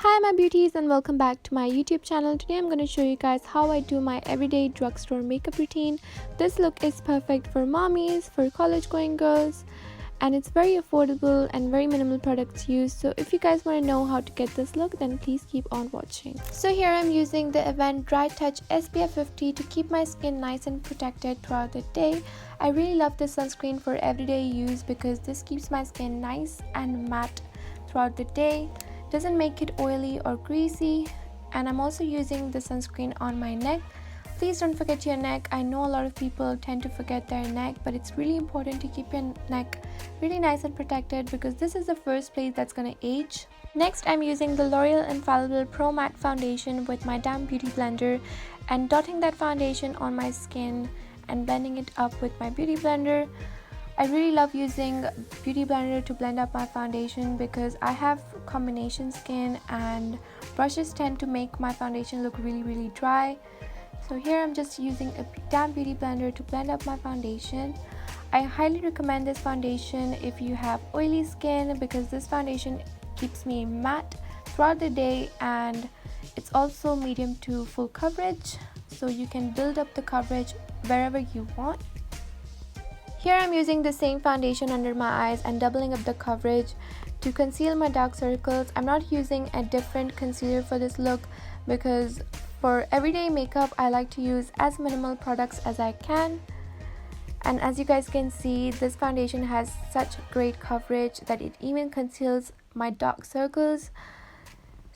Hi my beauties and welcome back to my YouTube channel. Today I'm going to show you guys how I do my everyday drugstore makeup routine. This look is perfect for mommies, for college going girls, and it's very affordable and very minimal products used. So if you guys want to know how to get this look, then please keep on watching. So here I'm using the Avene Dry Touch SPF-50 to keep my skin nice and protected throughout the day. I really love this sunscreen for everyday use because this keeps my skin nice and matte throughout the day. Doesn't make it oily or greasy. And I'm also using the sunscreen on my neck. Please don't forget your neck. I know a lot of people tend to forget their neck, but it's really important to keep your neck really nice and protected because this is the first place that's gonna age. Next, I'm using the L'Oreal Infallible Pro Matte Foundation with my damp beauty blender and dotting that foundation on my skin and blending it up with my beauty blender. I really love using beauty blender to blend up my foundation because I have combination skin and brushes tend to make my foundation look really dry. So here I'm just using a damp beauty blender to blend up my foundation. I highly recommend this foundation if you have oily skin because this foundation keeps me matte throughout the day and it's also medium to full coverage, so you can build up the coverage wherever you want. Here I'm using the same foundation under my eyes and doubling up the coverage to conceal my dark circles. I'm not using a different concealer for this look because for everyday makeup I like to use as minimal products as I can. And as you guys can see, this foundation has such great coverage that it even conceals my dark circles.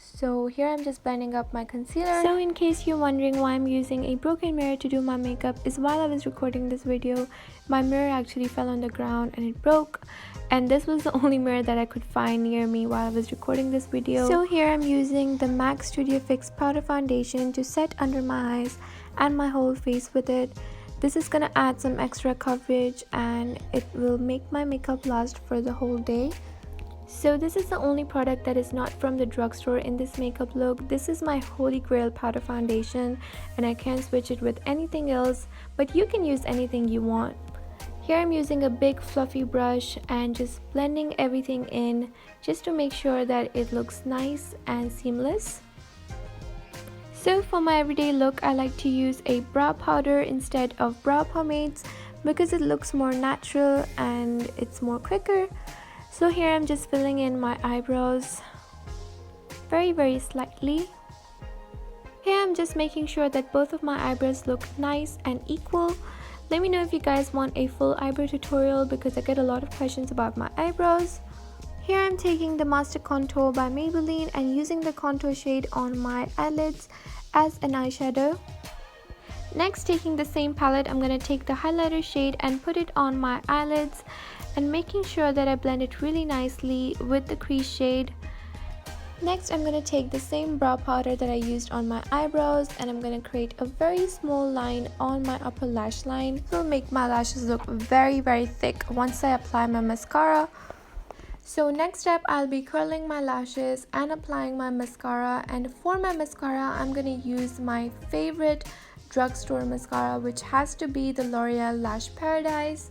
So here I'm just blending up my concealer. So in case you're wondering why I'm using a broken mirror to do my makeup, is while I was recording this video, my mirror actually fell on the ground and it broke. And this was the only mirror that I could find near me while I was recording this video. So here I'm using the MAC Studio Fix Powder Foundation to set under my eyes and my whole face with it. This is gonna add some extra coverage and it will make my makeup last for the whole day. So this is the only product that is not from the drugstore in this makeup look. This is my holy grail powder foundation and I can't switch it with anything else, but you can use anything you want. Here I'm using a big fluffy brush and just blending everything in just to make sure that it looks nice and seamless. So for my everyday look, I like to use a brow powder instead of brow pomades because it looks more natural and it's more quicker. So here I'm just filling in my eyebrows very slightly. Here I'm just making sure that both of my eyebrows look nice and equal. Let me know if you guys want a full eyebrow tutorial because I get a lot of questions about my eyebrows. Here I'm taking the Master Contour by Maybelline and using the contour shade on my eyelids as an eyeshadow. Next, taking the same palette, I'm going to take the highlighter shade and put it on my eyelids and making sure that I blend it really nicely with the crease shade. Next, I'm going to take the same brow powder that I used on my eyebrows and I'm going to create a very small line on my upper lash line. It will make my lashes look very thick once I apply my mascara. So next step, I'll be curling my lashes and applying my mascara, and for my mascara I'm going to use my favorite drugstore mascara, which has to be the L'Oreal Lash Paradise.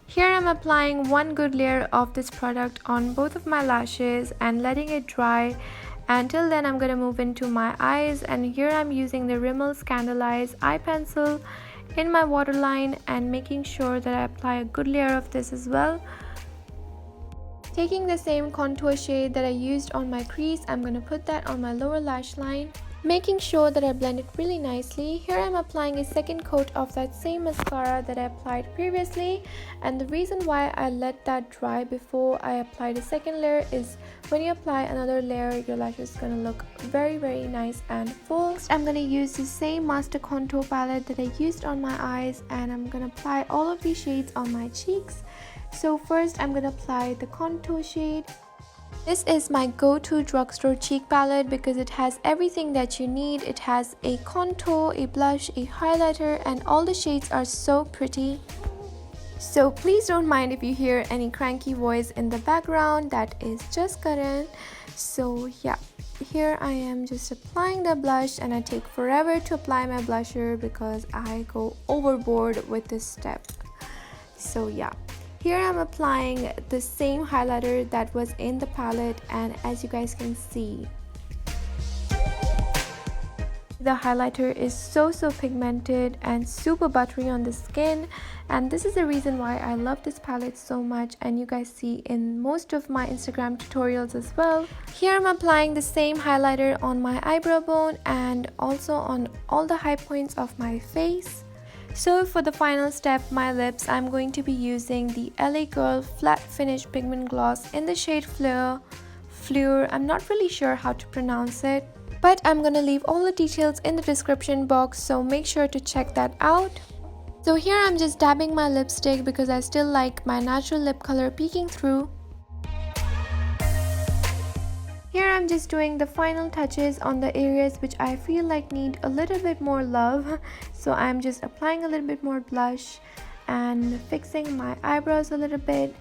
Here I'm applying one good layer of this product on both of my lashes and letting it dry. Until then I'm going to move into my eyes, and here I'm using the Rimmel Scandle Eye Pencil in my waterline and making sure that I apply a good layer of this as well. Taking the same contour shade that I used on my crease, I'm going to put that on my lower lash line, making sure that I blend it really nicely. Here I'm applying a second coat of that same mascara that I applied previously, and the reason why I let that dry before I apply the second layer is when you apply another layer, your lashes is going to look very nice and full. Next, I'm going to use the same Master Contour palette that I used on my eyes and I'm going to apply all of these shades on my cheeks. So first I'm going to apply the contour shade. This is my go-to drugstore cheek palette because it has everything that you need. It has a contour, a blush, a highlighter, and all the shades are so pretty. So please don't mind if you hear any cranky voice in the background. That is just Karan. So yeah, here I am just applying the blush and I take forever to apply my blusher because I go overboard with this step. So yeah. Here I'm applying the same highlighter that was in the palette, and as you guys can see, the highlighter is so pigmented and super buttery on the skin, and this is the reason why I love this palette so much, and you guys see in most of my Instagram tutorials as well. Here I'm applying the same highlighter on my eyebrow bone and also on all the high points of my face. So for the final step, my lips, I'm going to be using the LA Girl Flat Finish Pigment Gloss in the shade Fleur. I'm not really sure how to pronounce it, but I'm gonna leave all the details in the description box, so make sure to check that out. So here I'm just dabbing my lipstick because I still like my natural lip color peeking through. Here I'm just doing the final touches on the areas which I feel like need a little bit more love. So I'm just applying a little bit more blush and fixing my eyebrows a little bit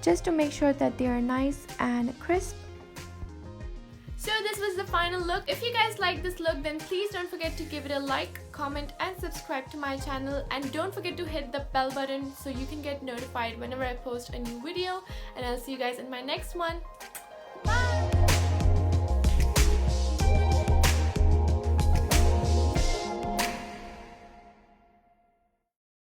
just to make sure that they are nice and crisp. So this was the final look. If you guys like this look, then please don't forget to give it a like, comment and subscribe to my channel, and don't forget to hit the bell button so you can get notified whenever I post a new video, and I'll see you guys in my next one.